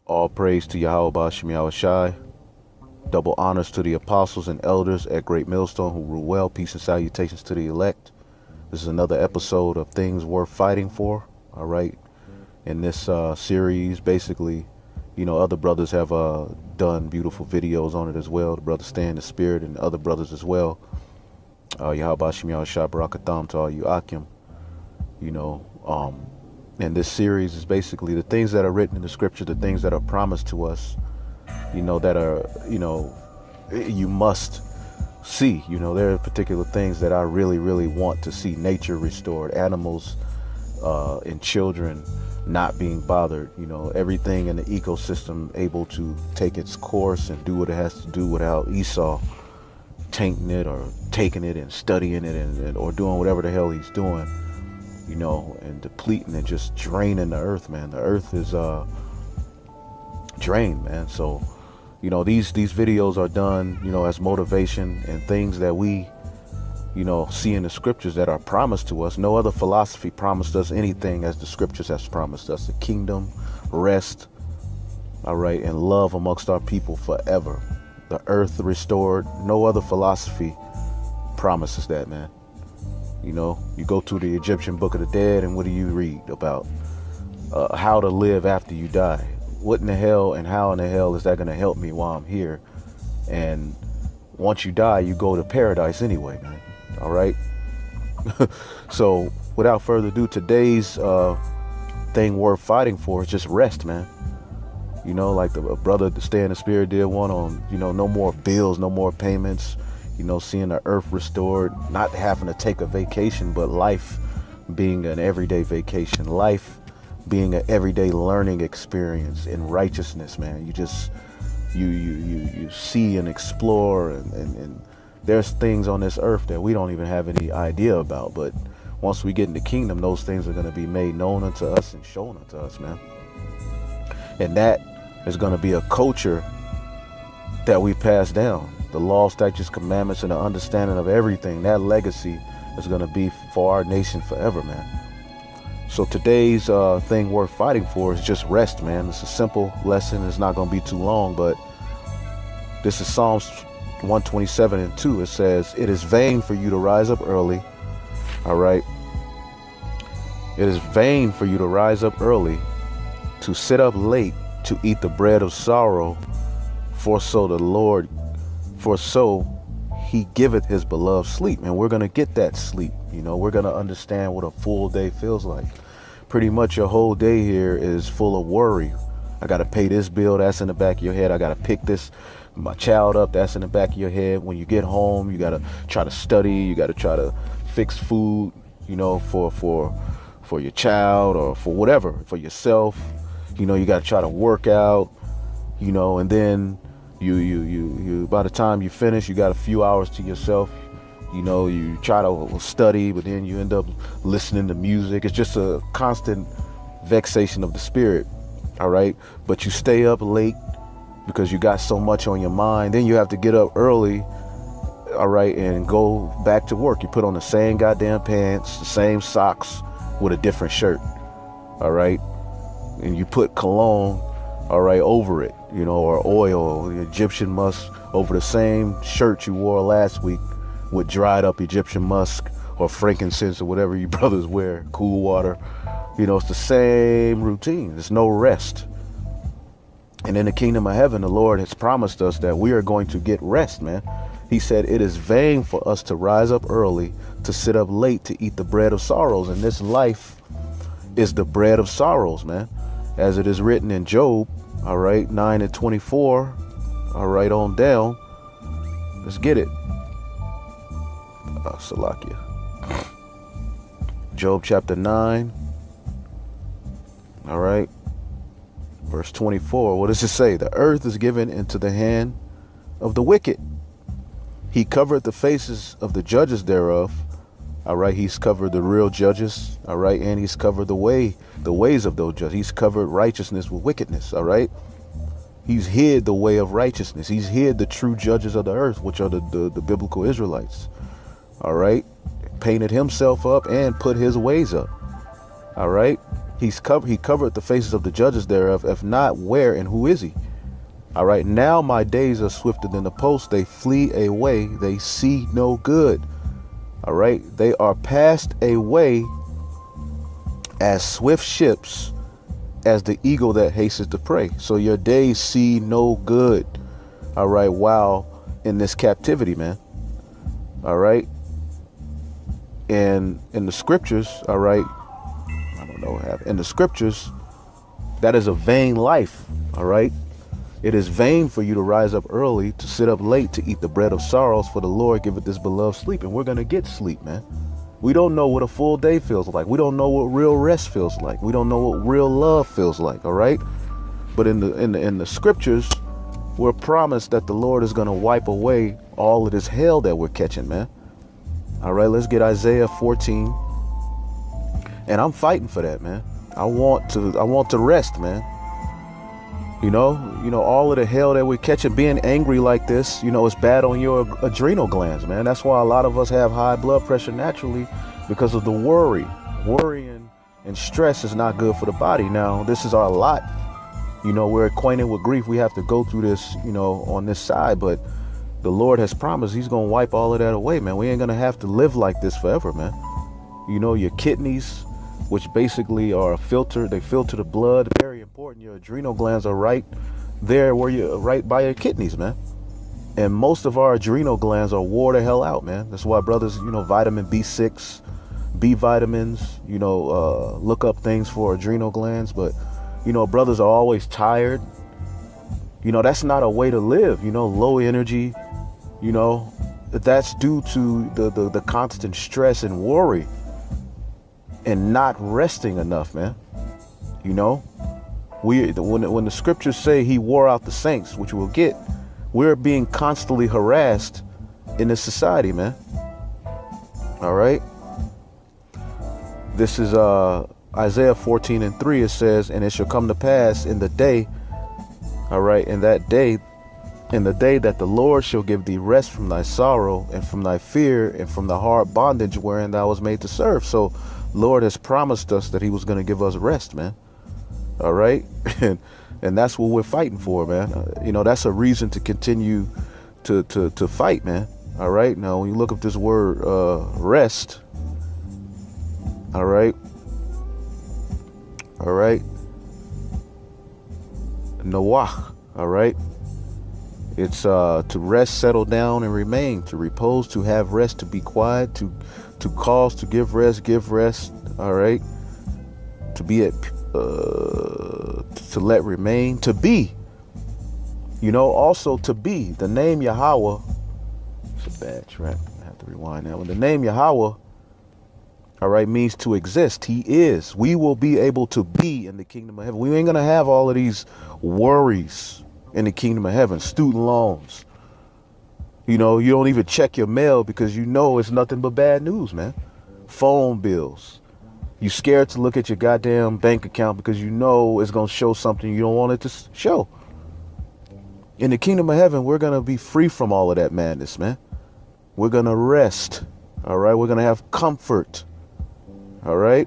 All praise to Yahweh Bashim Yahweh Shai. Double honors to the apostles and elders at Great Millstone who rule well. Peace and salutations to the elect. This is another episode of Things Worth Fighting For. All right. In this series, basically, other brothers have done beautiful videos on it as well. The brother Stay in the Spirit and other brothers as well. Yahweh Bashim Yahweh Shai Barakatham to all you Akim. And this series is basically the things that are written in the scripture, the things that are promised to us, that are, you must see. There are particular things that I really, really want to see. Nature restored, animals and children not being bothered, everything in the ecosystem able to take its course and do what it has to do without Esau tainting it or taking it and studying it and or doing whatever the hell he's doing. And depleting and just draining the earth, man. The earth is drained, man. So, these videos are done, as motivation and things that we, see in the scriptures that are promised to us. No other philosophy promised us anything as the scriptures has promised us. A kingdom, rest, all right, and love amongst our people forever. The earth restored. No other philosophy promises that, man. You go to the Egyptian Book of the Dead, and what do you read about? How to live after you die. What in the hell and how in the hell is that going to help me while I'm here? And once you die, you go to paradise anyway, man. All right? So, without further ado, today's thing worth fighting for is just rest, man. Like the brother to Stay in the Spirit did one on, no more bills, no more payments. Seeing the earth restored, not having to take a vacation, but life being an everyday vacation, life being an everyday learning experience in righteousness, man. You just, you see and explore and there's things on this earth that we don't even have any idea about. But once we get in the kingdom, those things are going to be made known unto us and shown unto us, man. And that is going to be a culture that we pass down. The law, statutes, commandments, and the understanding of everything. That legacy is going to be for our nation forever, man. So today's thing worth fighting for is just rest, man. It's a simple lesson. It's not going to be too long, but this is Psalms 127:2. It says, "It is vain for you to rise up early." All right. It is vain for you to rise up early, to sit up late, to eat the bread of sorrow, for so he giveth his beloved sleep. And we're going to get that sleep. We're going to understand what a full day feels like. Pretty much your whole day here is full of worry. I got to pay this bill. That's in the back of your head. I got to pick my child up. That's in the back of your head. When you get home, you got to try to study. You got to try to fix food, for your child or for whatever, for yourself. You got to try to work out, and then you by the time you finish, you got a few hours to yourself. You try to study, but then you end up listening to music. It's just a constant vexation of the spirit. All right. But you stay up late because you got so much on your mind. Then you have to get up early. All right. And go back to work. You put on the same goddamn pants, the same socks with a different shirt. All right. And you put cologne, all right, over it, or oil, the Egyptian musk over the same shirt you wore last week with dried up Egyptian musk or frankincense or whatever you brothers wear, cool water. It's the same routine. There's no rest. And in the kingdom of heaven, the Lord has promised us that we are going to get rest, man. He said it is vain for us to rise up early, to sit up late, to eat the bread of sorrows. And this life is the bread of sorrows, man. As it is written in Job, all right, 9:24, all right, on down. Let's get it. Salakia. Job chapter 9, all right, verse 24. What does it say? The earth is given into the hand of the wicked. He covered the faces of the judges thereof. All right, he's covered the real judges. All right, and he's covered the ways of those judges. He's covered righteousness with wickedness. All right, he's hid the way of righteousness. He's hid the true judges of the earth, which are the biblical Israelites. All right, painted himself up and put his ways up. All right, He covered the faces of the judges thereof. If not, where and who is he? All right. Now my days are swifter than the post. They flee away. They see no good. All right. They are passed away as swift ships, as the eagle that hastens to prey. So your days see no good. All right. While in this captivity, man. All right. And in the scriptures, all right, I don't know what happened. In the scriptures, that is a vain life. All right. It is vain for you to rise up early, to sit up late, to eat the bread of sorrows, for the Lord giveth this beloved sleep. And we're going to get sleep, man. We don't know what a full day feels like. We don't know what real rest feels like. We don't know what real love feels like. All right. But in the scriptures, we're promised that the Lord is going to wipe away all of this hell that we're catching, man. All right. Let's get Isaiah 14. And I'm fighting for that, man. I want to rest, man. You know, all of the hell that we're catching, being angry like this, it's bad on your adrenal glands, man. That's why a lot of us have high blood pressure naturally, because of the worry. Worrying and stress is not good for the body. Now, this is our lot. We're acquainted with grief. We have to go through this, on this side. But the Lord has promised he's going to wipe all of that away, man. We ain't going to have to live like this forever, man. Your kidneys, which basically are a filter. They filter the blood. Very important. Your adrenal glands are right there where you're right by your kidneys, man. And most of our adrenal glands are wore the hell out, man. That's why brothers, vitamin B6, B vitamins, look up things for adrenal glands. But, brothers are always tired. That's not a way to live, low energy, that's due to the constant stress and worry. And not resting enough, man. When the scriptures say he wore out the saints, which we'll get, we're being constantly harassed in this society, man. All right. This is Isaiah 14:3. It says, and it shall come to pass in the day, all right, in the day that the Lord shall give thee rest from thy sorrow and from thy fear and from the hard bondage wherein thou was made to serve. So Lord has promised us that he was going to give us rest, man. All right. And that's what we're fighting for, man. That's a reason to continue to fight, man. All right. Now, when you look up this word rest. All right. All right. Nawah. All right. It's to rest, settle down, and remain, to repose, to have rest, to be quiet, to cause, to give rest. All right. To be at, to let remain, to be, also to be. The name Yahweh, it's a bad track. I have to rewind that one. The name Yahweh, all right, means to exist. He is. We will be able to be in the kingdom of heaven. We ain't going to have all of these worries in the kingdom of heaven. Student loans. You don't even check your mail because it's nothing but bad news, man. Phone bills. You scared to look at your goddamn bank account because it's going to show something you don't want it to show. In the kingdom of heaven, we're going to be free from all of that madness, man. We're going to rest. All right. We're going to have comfort. All right.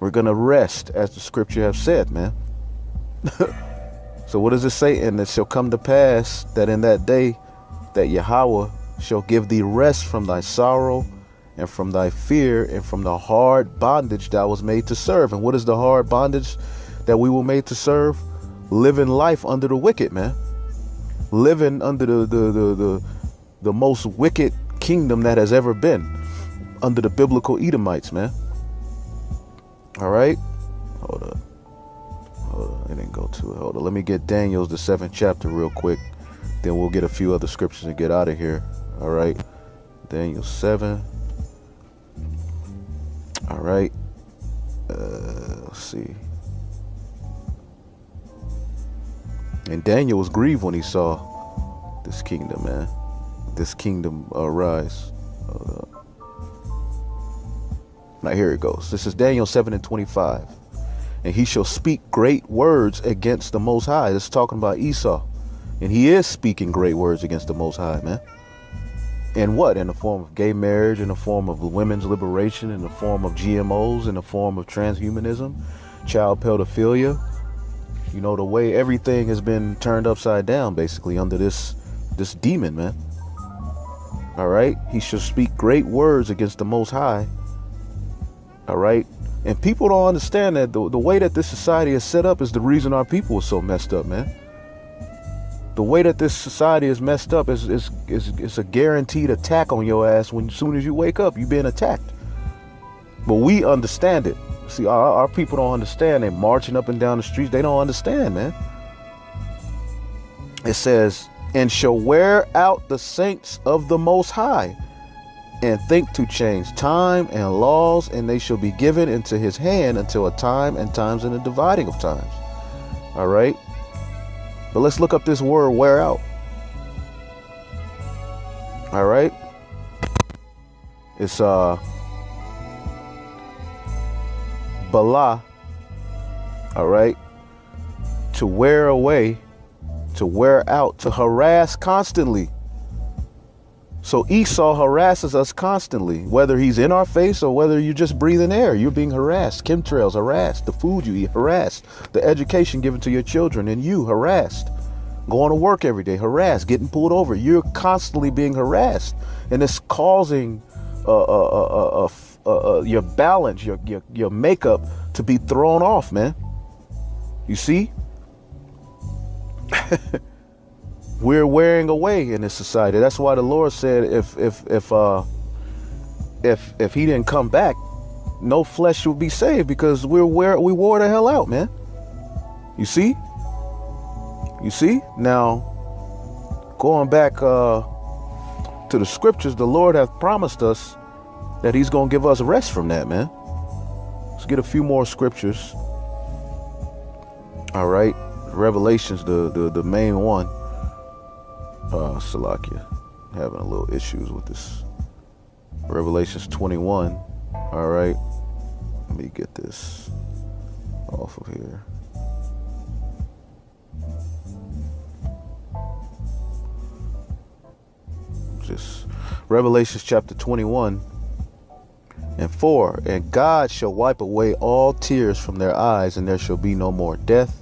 We're going to rest, as the scripture have said, man. So what does it say? And it shall come to pass that in that day that Yahweh shall give thee rest from thy sorrow and from thy fear and from the hard bondage thou was made to serve. And what is the hard bondage that we were made to serve? Living life under the wicked, man. Living under the most wicked kingdom that has ever been, under the biblical Edomites, man. All right. Hold up. It didn't go to it. Hold on. Let me get Daniel's, the 7th chapter, real quick. Then we'll get a few other scriptures and get out of here. All right. Daniel 7. All right. Let's see. And Daniel was grieved when he saw this kingdom, man. This kingdom arise. Now here it goes. This is Daniel 7:25. And he shall speak great words against the Most High. This is talking about Esau. And he is speaking great words against the Most High, man. In what? In the form of gay marriage, in the form of women's liberation, in the form of GMOs, in the form of transhumanism, child pedophilia. You know, the way everything has been turned upside down, basically, under this demon, man. All right? He shall speak great words against the Most High. All right? And people don't understand that the way that this society is set up is the reason our people are so messed up, man. The way that this society is messed up is a guaranteed attack on your ass when as soon as you wake up, you're being attacked. But we understand it. See, our people don't understand. They're marching up and down the streets. They don't understand, man. It says, and shall wear out the saints of the Most High, and think to change time and laws, and they shall be given into his hand until a time and times and a dividing of times. All right. But let's look up this word, wear out. All right. It's Bala. All right. To wear away, to wear out, to harass constantly. So Esau harasses us constantly, whether he's in our face or whether you're just breathing air. You're being harassed. Chemtrails, harassed. The food you eat, harassed. The education given to your children and you, harassed. Going to work every day, harassed. Getting pulled over. You're constantly being harassed. And it's causing your balance, your makeup to be thrown off, man. You see? We're wearing away in this society. That's why the Lord said if he didn't come back, no flesh will be saved, because we wore the hell out, man. You see? You see? Now, going back to the scriptures, the Lord hath promised us that he's going to give us rest from that, man. Let's get a few more scriptures. All right. Revelations, the main one. Salakia, having a little issues with this. Revelations 21. All right, let me get this off of here. Just Revelations chapter 21 and 4. And God shall wipe away all tears from their eyes, and there shall be no more death,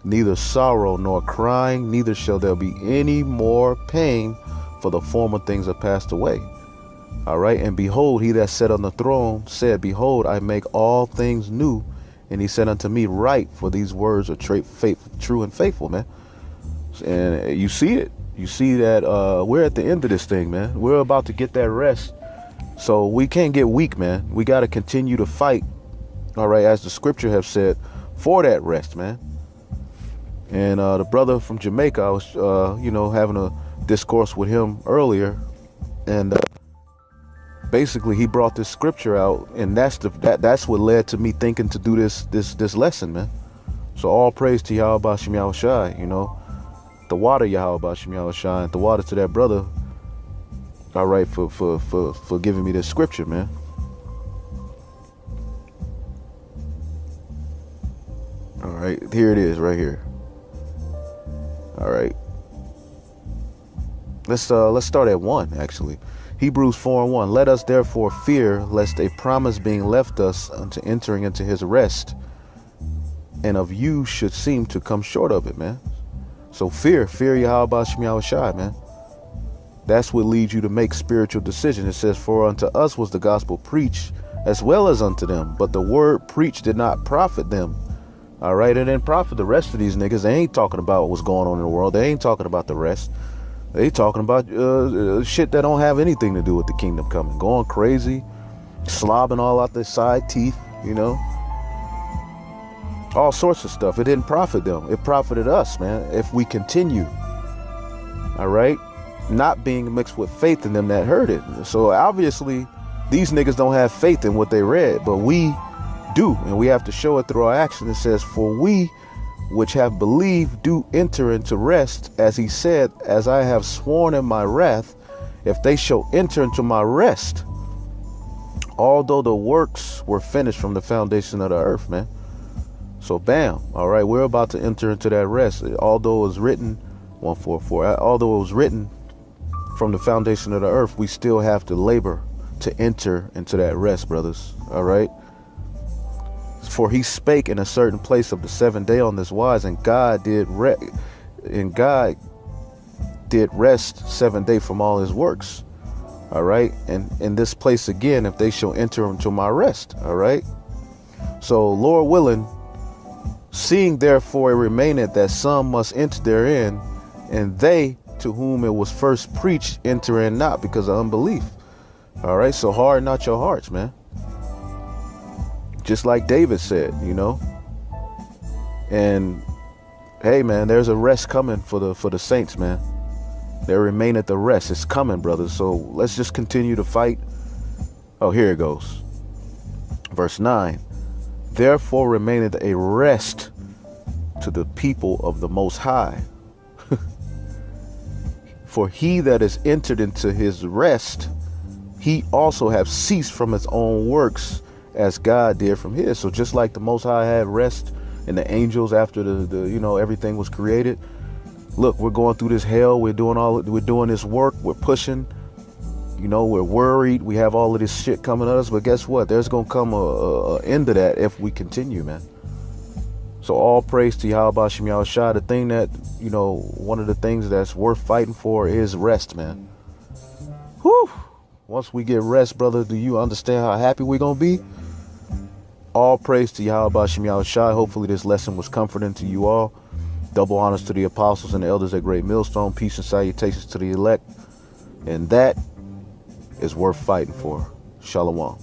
neither sorrow nor crying, neither shall there be any more pain, for the former things are passed away. All right. And behold, he that sat on the throne said, behold, I make all things new. And he said unto me, write, for these words are true and faithful, man. And you see it. You see that we're at the end of this thing, man. We're about to get that rest. So we can't get weak, man. We got to continue to fight. All right. As the scripture have said, for that rest, man. And the brother from Jamaica, I was, having a discourse with him earlier, and basically he brought this scripture out, and that's what led to me thinking to do this lesson, man. So all praise to Yahweh B'Shem Yahweh Shai, the water Yahweh B'Shem Yahweh Shai, the water to that brother. All right, for giving me this scripture, man. All right, here it is, right here. All right. Let's start at 1, actually. Hebrews 4:1. Let us therefore fear, lest a promise being left us unto entering into his rest, and of you should seem to come short of it, man. So fear Yahweh B'Shem Yahweh Shai, man. That's what leads you to make spiritual decisions. It says, for unto us was the gospel preached, as well as unto them, but the word preached did not profit them. All right, it didn't profit the rest of these niggas. They ain't talking about what's going on in the world. They ain't talking about the rest. They talking about shit that don't have anything to do with the kingdom coming. Going crazy, slobbing all out their side teeth, all sorts of stuff. It didn't profit them. It profited us, man, if we continue. All right, not being mixed with faith in them that heard it. So obviously, these niggas don't have faith in what they read, but we do, and we have to show it through our action. It says, for we which have believed do enter into rest, as he said, as I have sworn in my wrath, if they shall enter into my rest, although the works were finished from the foundation of the earth, man. So bam, all right, we're about to enter into that rest. Although it was written, 144, although it was written from the foundation of the earth, we still have to labor to enter into that rest, brothers. All right. For he spake in a certain place of the 7th day on this wise, and God did rest 7 days from all his works. All right. And in this place again, if they shall enter into my rest. All right. So Lord willing, seeing therefore it remaineth that some must enter therein, and they to whom it was first preached enter in not because of unbelief. All right. So harden not your hearts, man. Just like David said, you know. And hey, man, there's a rest coming for the saints, man. There remaineth the rest. It's coming, brothers. So let's just continue to fight. Oh, here it goes. Verse 9. Therefore remaineth a rest to the people of the Most High. For he that is entered into his rest, he also have ceased from his own works, as God did from his. So just like the Most High had rest and the angels after the you know, everything was created. Look, we're going through this hell. We're doing this work. We're pushing. You know, we're worried. We have all of this shit coming at us. But guess what? There's going to come a end to that if we continue, man. So all praise to Yahweh Shem Yahushua. The thing that, you know, one of the things that's worth fighting for is rest, man. Whew. Once we get rest, brother, do you understand how happy we're going to be? All praise to Yahweh Shem Yahushua. Hopefully this lesson was comforting to you all. Double honors to the apostles and the elders at Great Millstone. Peace and salutations to the elect. And that is worth fighting for. Shalom.